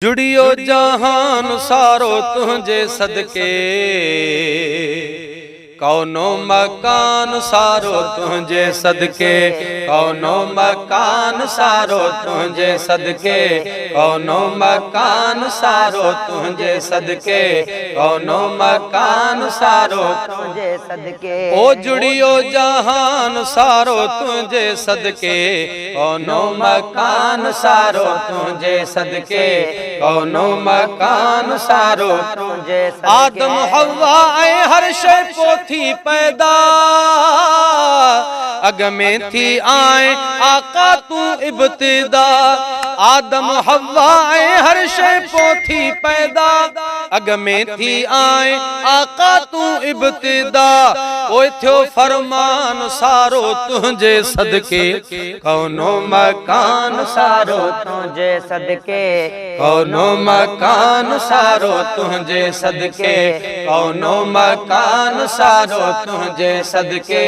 जुड़ियो जहान सारो तुझे सदके, कौनो मकान सारो तुझे सदके, कौनो मकान सारो तुझे सदके, कौनो मकान सारो तुझे सदके, कौनो मकान सारो तुझे सदके। ओ जुड़ियो जहान सारो तुझे सदके, कौनो मकान सारो तुझे सदके, कौनो मकान सारो तुझे सदके। आदम हवा ऐं हर शय पोथी पैदा, अग में थी आए आका तू इब्तिदा। आदम हवा ऐं हर शय पोथी पैदा, अग में थी आए आका तू इब्तिदा। ओए थियो फरमान सारो तुझे सदके, कौनो मकान सारो तुझे सदके, कौनो मकान सारो तुझे सदके, कौनो मकान सारो तुझे सदके,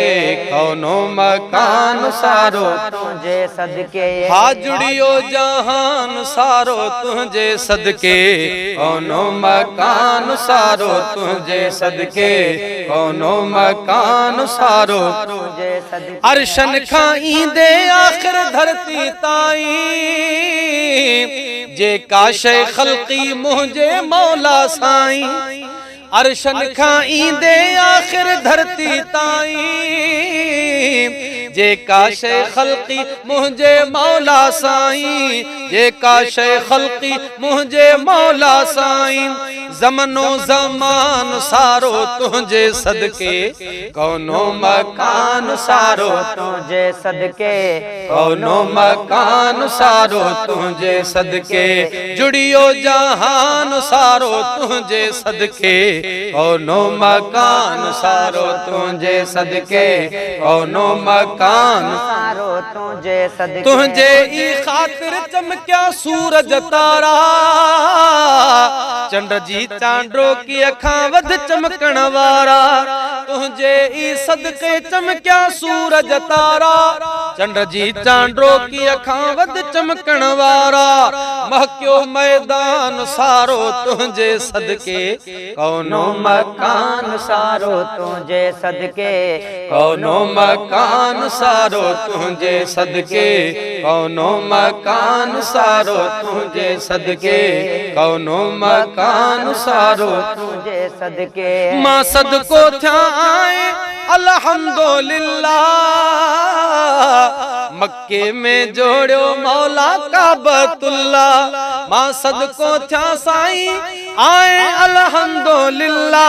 कौनो मकान सारो तुझे सदके। हा जुड़ियो जहान सारो तुझे सदके, कौनो मकान सारो तुझे सदके, कौनो मकान सारो तुझे सदके। अरशन खां दे आखिर धरती ताईं, जे का शय खल्की मुझे मौला साईं। अरशन खां दे आखिर धरती ताईं, जे का शय खल्की मुझे मौला साईं, जे का शय खल्की मुझे मौला साईं। ज़मनो ज़मान सारो तुझे सदके, कौनो मकान सारो तुझे सदके, कौनो मकान सारो तुझे सदके। जुड़ियो जहान सारो तुझे सदके, कौनो मकान सारो तुझे सदके, कौनो मकान सारो तुझे सदके। तुझे ई खातिर चमक्या सूरज तारा, चंड जी चांडो की अखां वध चमकण वारा। तुझे ई सदके चमक्या सूरज तारा, चंड जी चांडो की अखां वध चमकण वारा। महक्यो मैदान सारो तुझे सदके, कौनो मकान सारो तुझे सदके, कौनो मकान सारो तुझे सदके, कौनो मकान सारो तुझे सदके, कौनो मकान सारो तुझे सदके। मां सदको थिया आए अल्हम्दुलिल्लाह, मक्के में जोड़ियो मौला काबतुल्लाह। मां सदको थिया साईं आए अल्हम्दुलिल्लाह,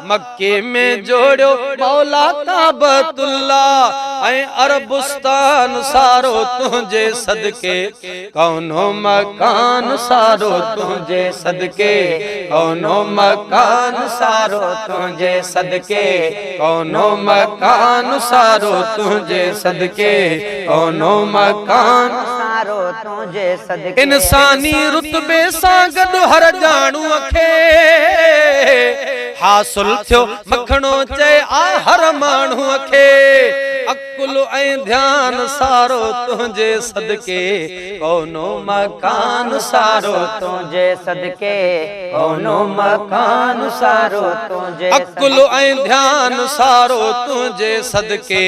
मक्के में जोड़ियो मौला काबतुल्लाह। ऐं अरबुस्तान सारो तुझे सदके, कौनो मकान सारो तुझे सदके, कौनो मकान सारो तुझे सदके, कौनो मकान सारो तुझे सदके, कौनो मकान सारो तुझे सदके। इंसानी रुतबे सां गॾु हर ॼाणूअ खे हासिल थियो मखणो चए आ हर माण्हूअ खे। अकुल ऐं ध्यान सारो तुझे सदके, कौनो मकान सारो तुझे सदके, कौनो मकान सारो तुझे। अकुल ऐं ध्यान सारो तुझे सदके,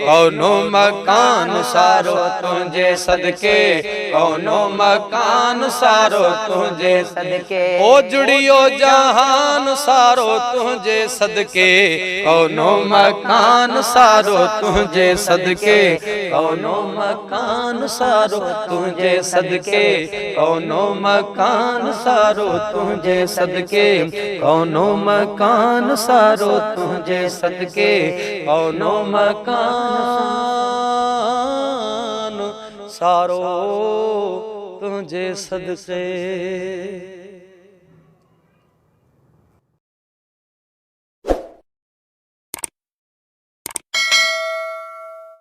कौनो मकान सारो तुझे सदके, कौनो मकान सारो तुझे सदके। ओ जुड़ियो जहान सारो तुझे सदके, कौनो मकान सारो तुझे सदके, कौनो मकान सारो तुझे सदके, कौनो मकान सारो तुझे सदके, कौनो मकान सारो तुझे सदके, कौनो मकान सारो तुझे सदके।